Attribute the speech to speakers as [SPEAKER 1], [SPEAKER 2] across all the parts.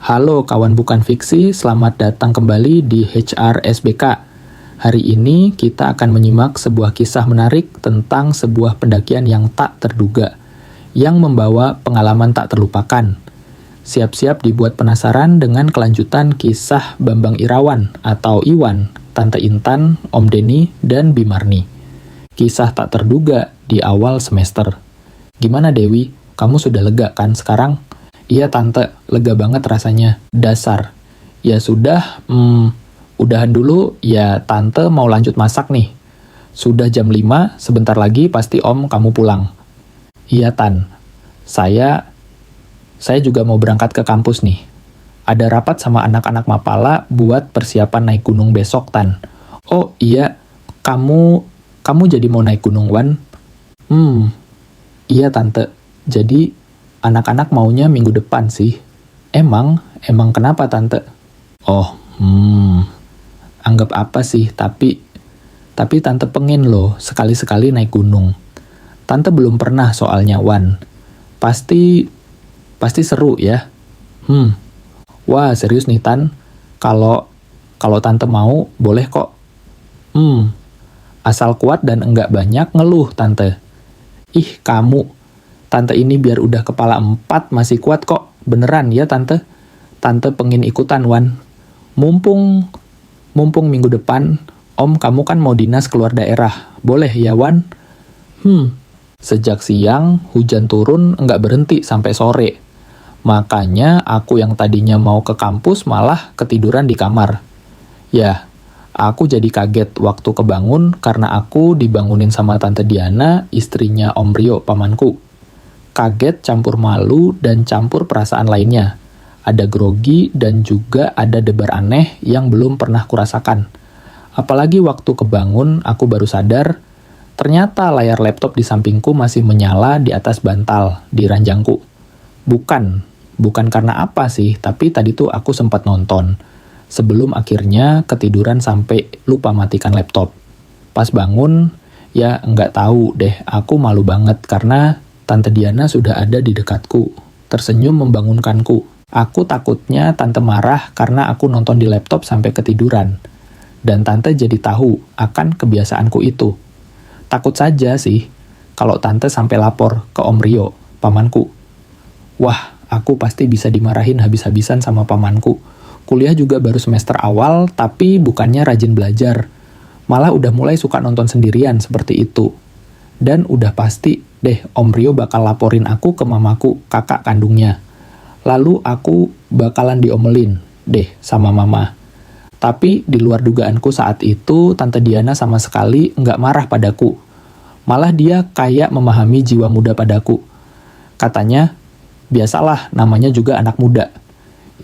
[SPEAKER 1] Halo kawan bukan fiksi, selamat datang kembali di HR SBK. Hari ini kita akan menyimak sebuah kisah menarik tentang sebuah pendakian yang tak terduga, yang membawa pengalaman tak terlupakan. Siap-siap dibuat penasaran dengan kelanjutan kisah Bambang Irawan atau Iwan, Tante Intan, Om Denny, dan Bimarni. Kisah tak terduga di awal semester. Gimana Dewi? Kamu sudah lega kan sekarang? Iya Tante, lega banget rasanya. Dasar. Ya sudah, udahan dulu, ya Tante mau lanjut masak nih. Sudah jam 5, sebentar lagi pasti Om kamu pulang. Iya Tan, saya juga mau berangkat ke kampus nih. Ada rapat sama anak-anak Mapala buat persiapan naik gunung besok Tan. Oh iya, kamu jadi mau naik gunung Wan? Iya Tante, jadi anak-anak maunya minggu depan sih. Emang kenapa Tante? Oh, anggap apa sih, tapi Tante pengen loh sekali-sekali naik gunung. Tante belum pernah soalnya Wan. Pasti seru ya. Wah serius nih Tan. Kalau Tante mau, boleh kok. Asal kuat dan enggak banyak ngeluh Tante. Ih kamu, Tante ini biar udah kepala 4 masih kuat kok. Beneran ya Tante? Tante pengen ikutan Wan. Mumpung minggu depan, Om kamu kan mau dinas keluar daerah. Boleh ya Wan? Sejak siang, hujan turun nggak berhenti sampai sore. Makanya aku yang tadinya mau ke kampus malah ketiduran di kamar. Ya, aku jadi kaget waktu kebangun karena aku dibangunin sama Tante Diana, istrinya Om Rio, pamanku. Kaget campur malu dan campur perasaan lainnya. Ada grogi dan juga ada debar aneh yang belum pernah kurasakan. Apalagi waktu kebangun, aku baru sadar, ternyata layar laptop di sampingku masih menyala di atas bantal, di ranjangku. Bukan karena apa sih, tapi tadi tuh aku sempat nonton. Sebelum akhirnya ketiduran sampai lupa matikan laptop. Pas bangun, ya nggak tahu deh, aku malu banget karena Tante Diana sudah ada di dekatku, tersenyum membangunkanku. Aku takutnya Tante marah karena aku nonton di laptop sampai ketiduran. Dan Tante jadi tahu akan kebiasaanku itu. Takut saja sih, kalau Tante sampai lapor ke Om Rio, pamanku. Wah, aku pasti bisa dimarahin habis-habisan sama pamanku. Kuliah juga baru semester awal, tapi bukannya rajin belajar. Malah udah mulai suka nonton sendirian seperti itu. Dan udah pasti deh Om Rio bakal laporin aku ke mamaku, kakak kandungnya. Lalu aku bakalan diomelin deh sama mama. Tapi di luar dugaanku saat itu, Tante Diana sama sekali nggak marah padaku. Malah dia kayak memahami jiwa muda padaku. Katanya, biasalah namanya juga anak muda.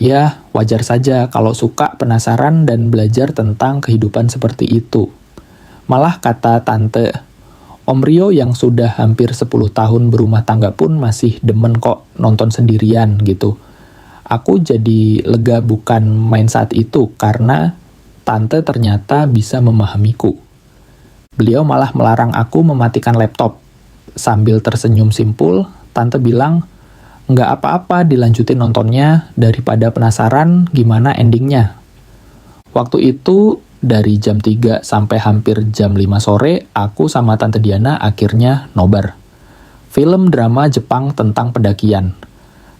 [SPEAKER 1] Ya, wajar saja kalau suka penasaran dan belajar tentang kehidupan seperti itu. Malah kata Tante, Om Rio yang sudah hampir 10 tahun berumah tangga pun masih demen kok nonton sendirian gitu. Aku jadi lega bukan main saat itu karena Tante ternyata bisa memahamiku. Beliau malah melarang aku mematikan laptop. Sambil tersenyum simpul, Tante bilang, nggak apa-apa dilanjutin nontonnya daripada penasaran gimana endingnya. Waktu itu, dari jam 3 sampai hampir jam 5 sore, aku sama Tante Diana akhirnya nobar. Film drama Jepang tentang pendakian.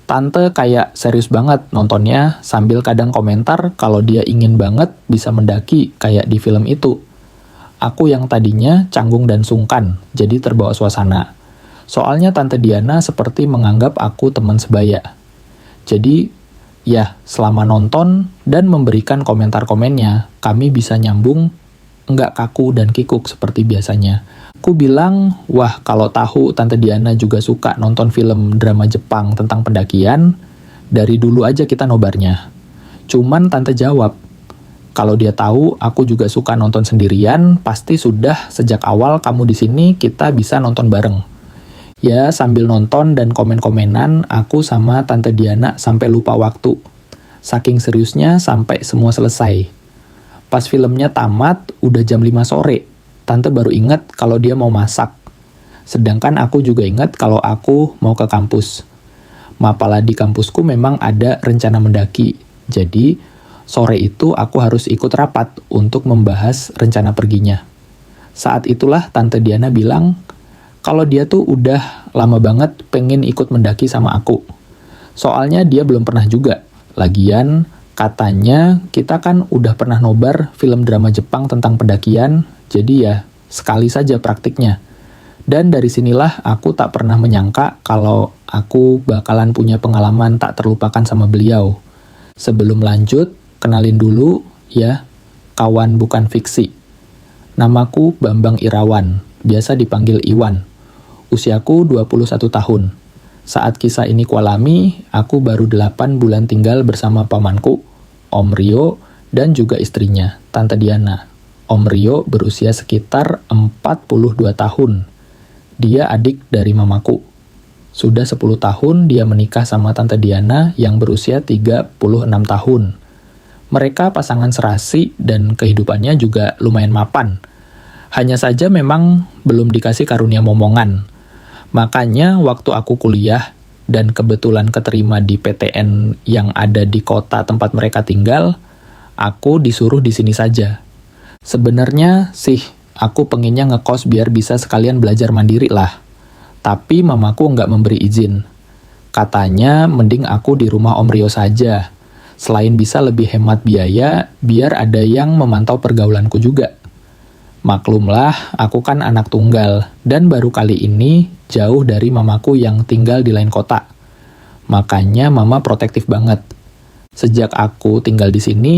[SPEAKER 1] Tante kayak serius banget nontonnya sambil kadang komentar kalau dia ingin banget bisa mendaki kayak di film itu. Aku yang tadinya canggung dan sungkan, jadi terbawa suasana. Soalnya Tante Diana seperti menganggap aku teman sebaya. Jadi, ya, selama nonton dan memberikan komentar-komennya, kami bisa nyambung, nggak kaku dan kikuk seperti biasanya. Aku bilang, wah kalau tahu Tante Diana juga suka nonton film drama Jepang tentang pendakian, dari dulu aja kita nobarnya. Cuman Tante jawab, kalau dia tahu aku juga suka nonton sendirian, pasti sudah sejak awal kamu di sini kita bisa nonton bareng. Ya, sambil nonton dan komen-komenan, aku sama Tante Diana sampai lupa waktu. Saking seriusnya sampai semua selesai. Pas filmnya tamat, udah jam 5 sore. Tante baru ingat kalau dia mau masak. Sedangkan aku juga ingat kalau aku mau ke kampus. Mapala di kampusku memang ada rencana mendaki. Jadi, sore itu aku harus ikut rapat untuk membahas rencana perginya. Saat itulah Tante Diana bilang, kalau dia tuh udah lama banget pengen ikut mendaki sama aku. Soalnya dia belum pernah juga. Lagian, katanya kita kan udah pernah nobar film drama Jepang tentang pendakian, jadi ya sekali saja praktiknya. Dan dari sinilah aku tak pernah menyangka kalau aku bakalan punya pengalaman tak terlupakan sama beliau. Sebelum lanjut, kenalin dulu ya, kawan bukan fiksi. Namaku Bambang Irawan, biasa dipanggil Iwan. Usiaku 21 tahun. Saat kisah ini kualami, aku baru 8 bulan tinggal bersama pamanku, Om Rio, dan juga istrinya, Tante Diana. Om Rio berusia sekitar 42 tahun. Dia adik dari mamaku. Sudah 10 tahun dia menikah sama Tante Diana yang berusia 36 tahun. Mereka pasangan serasi dan kehidupannya juga lumayan mapan. Hanya saja memang belum dikasih karunia momongan. Makanya waktu aku kuliah dan kebetulan keterima di PTN yang ada di kota tempat mereka tinggal, aku disuruh di sini saja. Sebenarnya sih, aku pengennya ngekos biar bisa sekalian belajar mandiri lah. Tapi mamaku nggak memberi izin. Katanya mending aku di rumah Om Rio saja. Selain bisa lebih hemat biaya, biar ada yang memantau pergaulanku juga. Maklumlah, aku kan anak tunggal, dan baru kali ini jauh dari mamaku yang tinggal di lain kota. Makanya mama protektif banget. Sejak aku tinggal di sini,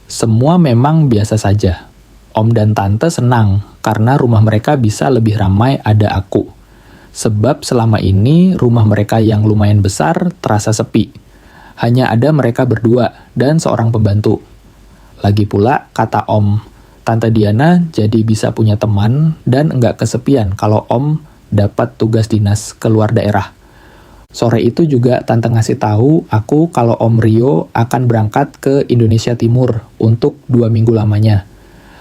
[SPEAKER 1] semua memang biasa saja. Om dan tante senang, karena rumah mereka bisa lebih ramai ada aku. Sebab selama ini rumah mereka yang lumayan besar terasa sepi. Hanya ada mereka berdua dan seorang pembantu. Lagi pula, kata Om, Tante Diana jadi bisa punya teman dan nggak kesepian kalau Om dapat tugas dinas keluar daerah. Sore itu juga Tante ngasih tahu aku kalau Om Rio akan berangkat ke Indonesia Timur untuk 2 minggu lamanya.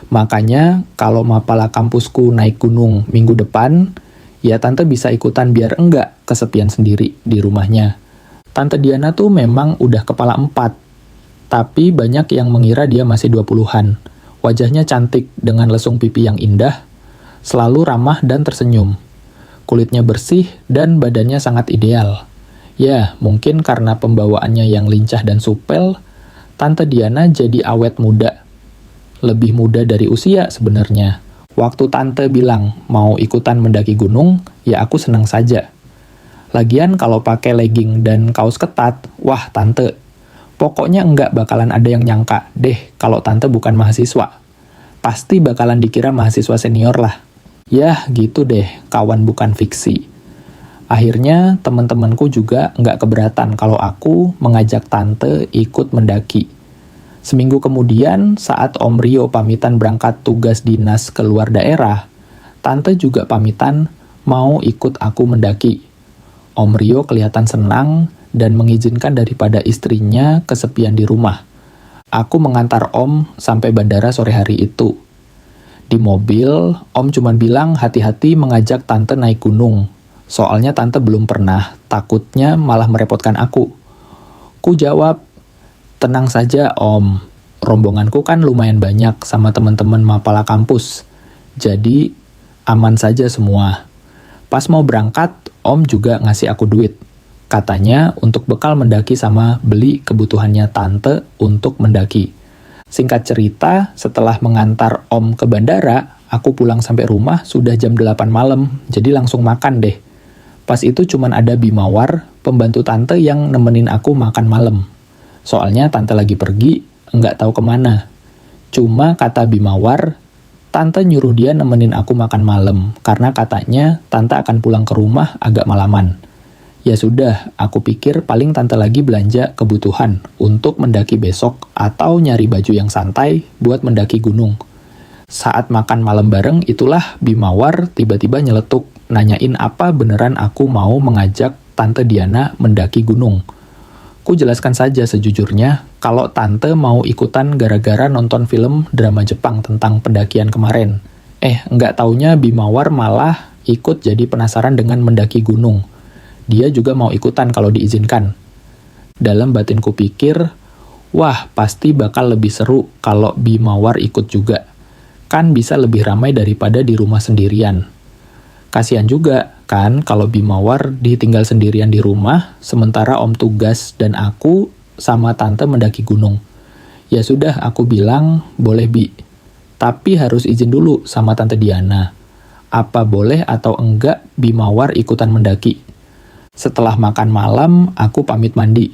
[SPEAKER 1] Makanya kalau mapala kampusku naik gunung minggu depan, ya Tante bisa ikutan biar enggak kesepian sendiri di rumahnya. Tante Diana tuh memang udah kepala 4, tapi banyak yang mengira dia masih 20-an. Wajahnya cantik dengan lesung pipi yang indah, selalu ramah dan tersenyum. Kulitnya bersih dan badannya sangat ideal. Ya, mungkin karena pembawaannya yang lincah dan supel, Tante Diana jadi awet muda. Lebih muda dari usia sebenarnya. Waktu Tante bilang mau ikutan mendaki gunung, ya aku senang saja. Lagian kalau pakai legging dan kaos ketat, wah Tante, pokoknya enggak bakalan ada yang nyangka deh kalau Tante bukan mahasiswa. Pasti bakalan dikira mahasiswa senior lah. Yah gitu deh, kawan bukan fiksi. Akhirnya teman-temanku juga enggak keberatan kalau aku mengajak Tante ikut mendaki. Seminggu kemudian saat Om Rio pamitan berangkat tugas dinas keluar daerah, Tante juga pamitan mau ikut aku mendaki. Om Rio kelihatan senang dan mengizinkan daripada istrinya kesepian di rumah. Aku mengantar Om sampai bandara sore hari itu. Di mobil, Om cuma bilang hati-hati mengajak Tante naik gunung. Soalnya Tante belum pernah, takutnya malah merepotkan aku. Ku jawab, tenang saja Om, rombonganku kan lumayan banyak sama teman-teman mapala kampus. Jadi, aman saja semua. Pas mau berangkat, Om juga ngasih aku duit. Katanya untuk bekal mendaki sama beli kebutuhannya Tante untuk mendaki. Singkat cerita, setelah mengantar Om ke bandara, aku pulang sampai rumah sudah jam 8 malam, jadi langsung makan deh. Pas itu cuman ada Bimawar, pembantu Tante yang nemenin aku makan malam. Soalnya Tante lagi pergi, nggak tahu kemana. Cuma kata Bimawar, Tante nyuruh dia nemenin aku makan malam, karena katanya Tante akan pulang ke rumah agak malaman. Ya sudah, aku pikir paling Tante lagi belanja kebutuhan untuk mendaki besok atau nyari baju yang santai buat mendaki gunung. Saat makan malam bareng, itulah Bimawar tiba-tiba nyeletuk, nanyain apa beneran aku mau mengajak Tante Diana mendaki gunung. Ku jelaskan saja sejujurnya, kalau Tante mau ikutan gara-gara nonton film drama Jepang tentang pendakian kemarin. Nggak taunya Bimawar malah ikut jadi penasaran dengan mendaki gunung. dia juga mau ikutan kalau diizinkan. Dalam batinku pikir, wah pasti bakal lebih seru kalau Bimawar ikut juga. Kan bisa lebih ramai daripada di rumah sendirian. Kasihan juga kan kalau Bimawar ditinggal sendirian di rumah, sementara Om tugas dan aku sama Tante mendaki gunung. Ya sudah, aku bilang, boleh Bi. Tapi harus izin dulu sama Tante Diana. Apa boleh atau enggak Bimawar ikutan mendaki? Setelah makan malam, aku pamit mandi.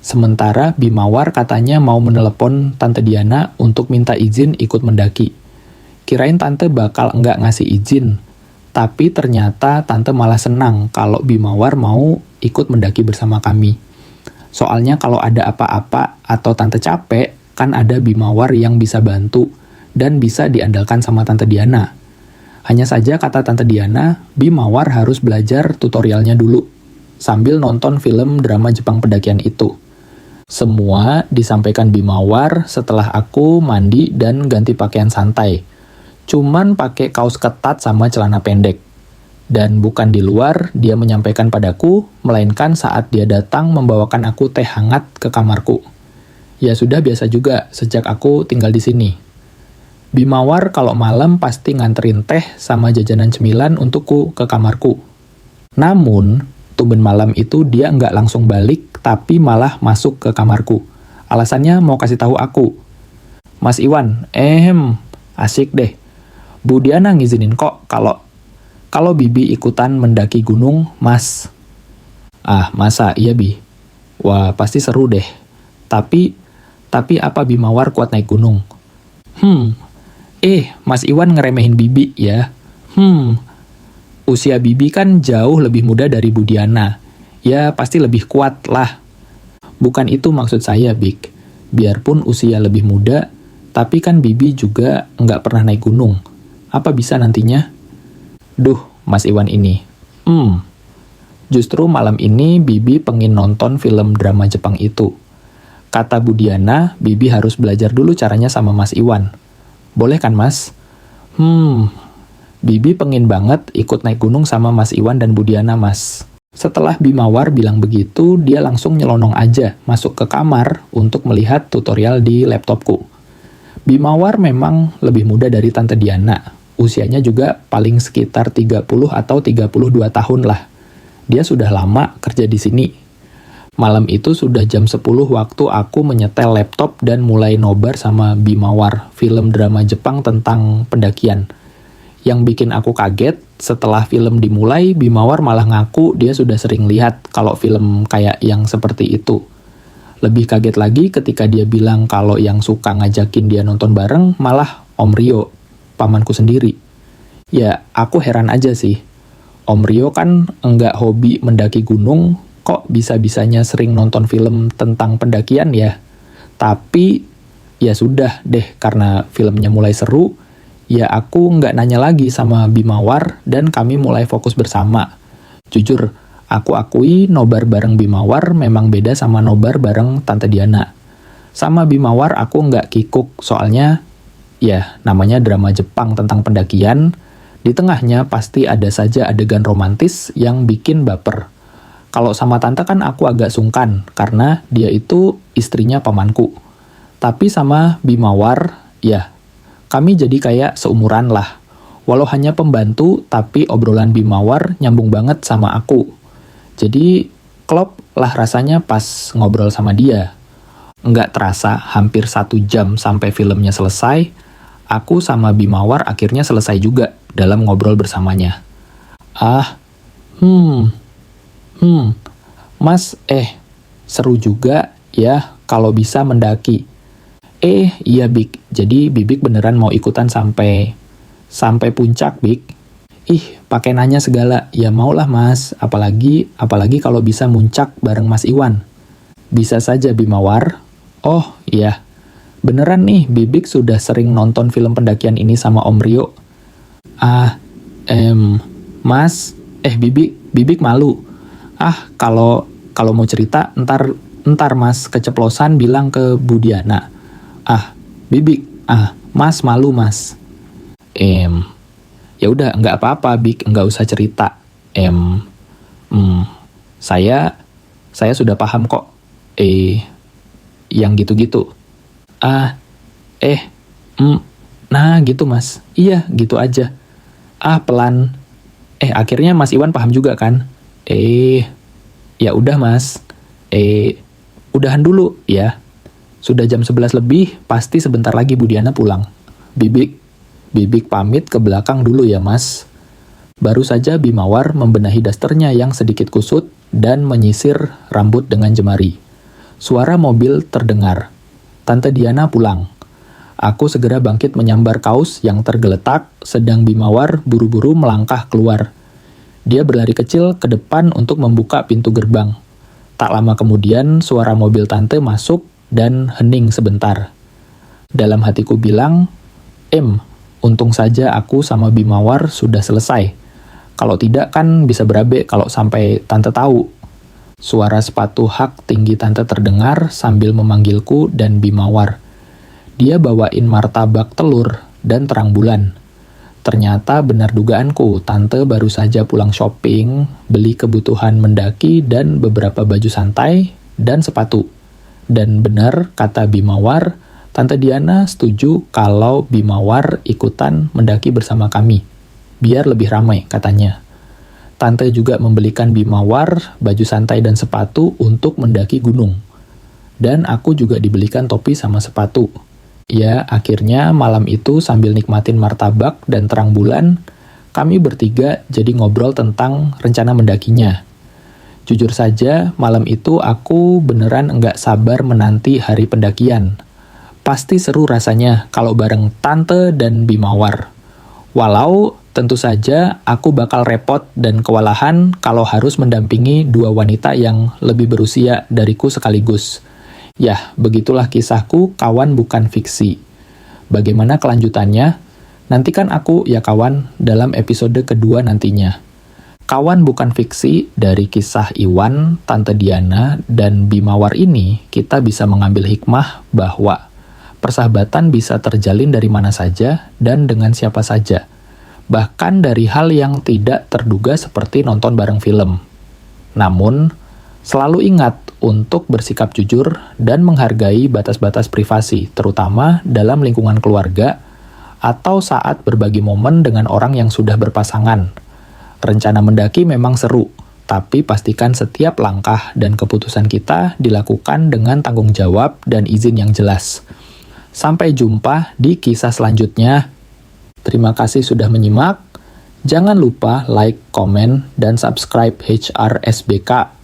[SPEAKER 1] Sementara Bimawar katanya mau menelepon Tante Diana untuk minta izin ikut mendaki. Kirain Tante bakal enggak ngasih izin. Tapi ternyata Tante malah senang kalau Bimawar mau ikut mendaki bersama kami. Soalnya kalau ada apa-apa atau Tante capek, kan ada Bimawar yang bisa bantu dan bisa diandalkan sama Tante Diana. Hanya saja kata Tante Diana, Bimawar harus belajar tutorialnya dulu, sambil nonton film drama Jepang pendakian itu. Semua disampaikan Bimawar setelah aku mandi dan ganti pakaian santai. Cuman pakai kaos ketat sama celana pendek. Dan bukan di luar dia menyampaikan padaku, melainkan saat dia datang membawakan aku teh hangat ke kamarku. Ya sudah biasa juga sejak aku tinggal di sini. Bimawar kalau malam pasti nganterin teh sama jajanan cemilan untukku ke kamarku. Namun, tumben malam itu dia nggak langsung balik, tapi malah masuk ke kamarku. Alasannya mau kasih tahu aku. Mas Iwan, asik deh. Bu Diana ngizinin kok kalau Bibi ikutan mendaki gunung, Mas. Ah, masa iya Bi? Wah, pasti seru deh. Tapi apa Bimawar kuat naik gunung? Mas Iwan ngeremehin Bibi ya. Usia Bibi kan jauh lebih muda dari Bu Diana. Ya, pasti lebih kuat lah. Bukan itu maksud saya, Bik. Biarpun usia lebih muda, tapi kan Bibi juga nggak pernah naik gunung. Apa bisa nantinya? Duh, Mas Iwan ini. Justru malam ini Bibi pengen nonton film drama Jepang itu. Kata Bu Diana, Bibi harus belajar dulu caranya sama Mas Iwan. Boleh kan, Mas? Bibi pengen banget ikut naik gunung sama Mas Iwan dan Bu Diana, Mas. Setelah Bimawar bilang begitu, dia langsung nyelonong aja masuk ke kamar untuk melihat tutorial di laptopku. Bimawar memang lebih muda dari Tante Diana. Usianya juga paling sekitar 30 atau 32 tahun lah. Dia sudah lama kerja di sini. Malam itu sudah jam 10 waktu aku menyetel laptop dan mulai nobar sama Bimawar, film drama Jepang tentang pendakian. Yang bikin aku kaget, setelah film dimulai, Bimawar malah ngaku dia sudah sering lihat kalau film kayak yang seperti itu. Lebih kaget lagi ketika dia bilang kalau yang suka ngajakin dia nonton bareng malah Om Rio, pamanku sendiri. Ya, aku heran aja sih. Om Rio kan enggak hobi mendaki gunung, kok bisa-bisanya sering nonton film tentang pendakian ya? Tapi, ya sudah deh, karena filmnya mulai seru, ya aku nggak nanya lagi sama Bimawar dan kami mulai fokus bersama. Jujur, aku akui nobar bareng Bimawar memang beda sama nobar bareng Tante Diana. Sama Bimawar aku nggak kikuk, soalnya ya namanya drama Jepang tentang pendakian, di tengahnya pasti ada saja adegan romantis yang bikin baper. Kalau sama Tante kan aku agak sungkan, karena dia itu istrinya pamanku. Tapi sama Bimawar, ya, kami jadi kayak seumuran lah. Walau hanya pembantu, tapi obrolan Bimawar nyambung banget sama aku. Jadi, klop lah rasanya pas ngobrol sama dia. Nggak terasa, hampir 1 jam sampai filmnya selesai, aku sama Bimawar akhirnya selesai juga dalam ngobrol bersamanya. Mas, seru juga ya kalau bisa mendaki. Iya Bik, jadi Bibik beneran mau ikutan sampai puncak, Bik? Pakai nanya segala, ya maulah Mas, apalagi kalau bisa muncak bareng Mas Iwan. Bisa saja Bimawar. Oh iya, beneran nih Bibik sudah sering nonton film pendakian ini sama Om Rio. Mas, Bibik malu. Kalau mau cerita, ntar Mas keceplosan bilang ke Bu Diana. Bibik, Mas malu Mas. Ya udah, nggak apa-apa Bik, nggak usah cerita. Saya sudah paham kok. Yang gitu-gitu. Nah gitu mas. Iya, gitu aja. Pelan. Akhirnya Mas Iwan paham juga kan? Ya udah mas. Udahan dulu ya. Sudah jam 11 lebih, pasti sebentar lagi Bu Diana pulang. Bibik pamit ke belakang dulu ya mas. Baru saja Bimawar membenahi dasternya yang sedikit kusut dan menyisir rambut dengan jemari. Suara mobil terdengar. Tante Diana pulang. Aku segera bangkit menyambar kaos yang tergeletak, sedang Bimawar buru-buru melangkah keluar. Dia berlari kecil ke depan untuk membuka pintu gerbang. Tak lama kemudian, suara mobil tante masuk dan hening sebentar. Dalam hatiku bilang, untung saja aku sama Bimawar sudah selesai. Kalau tidak kan bisa berabe kalau sampai tante tahu. Suara sepatu hak tinggi tante terdengar sambil memanggilku dan Bimawar. Dia bawain martabak telur dan terang bulan. Ternyata benar dugaanku, tante baru saja pulang shopping, beli kebutuhan mendaki dan beberapa baju santai dan sepatu. Dan benar kata Bimawar, Tante Diana setuju kalau Bimawar ikutan mendaki bersama kami. Biar lebih ramai katanya. Tante juga membelikan Bimawar baju santai dan sepatu untuk mendaki gunung. Dan aku juga dibelikan topi sama sepatu. Ya, akhirnya malam itu sambil nikmatin martabak dan terang bulan, kami bertiga jadi ngobrol tentang rencana mendakinya. Jujur saja, malam itu aku beneran nggak sabar menanti hari pendakian. Pasti seru rasanya kalau bareng Tante dan Bimawar. Walau tentu saja aku bakal repot dan kewalahan kalau harus mendampingi dua wanita yang lebih berusia dariku sekaligus. Yah, begitulah kisahku kawan bukan fiksi. Bagaimana kelanjutannya? Nantikan aku ya kawan dalam episode kedua nantinya. Kawan bukan fiksi dari kisah Iwan, Tante Diana, dan Bimawar ini kita bisa mengambil hikmah bahwa persahabatan bisa terjalin dari mana saja dan dengan siapa saja. Bahkan dari hal yang tidak terduga seperti nonton bareng film. Namun, selalu ingat untuk bersikap jujur dan menghargai batas-batas privasi, terutama dalam lingkungan keluarga atau saat berbagi momen dengan orang yang sudah berpasangan. Rencana mendaki memang seru, tapi pastikan setiap langkah dan keputusan kita dilakukan dengan tanggung jawab dan izin yang jelas. Sampai jumpa di kisah selanjutnya. Terima kasih sudah menyimak. Jangan lupa like, komen, dan subscribe HRSBK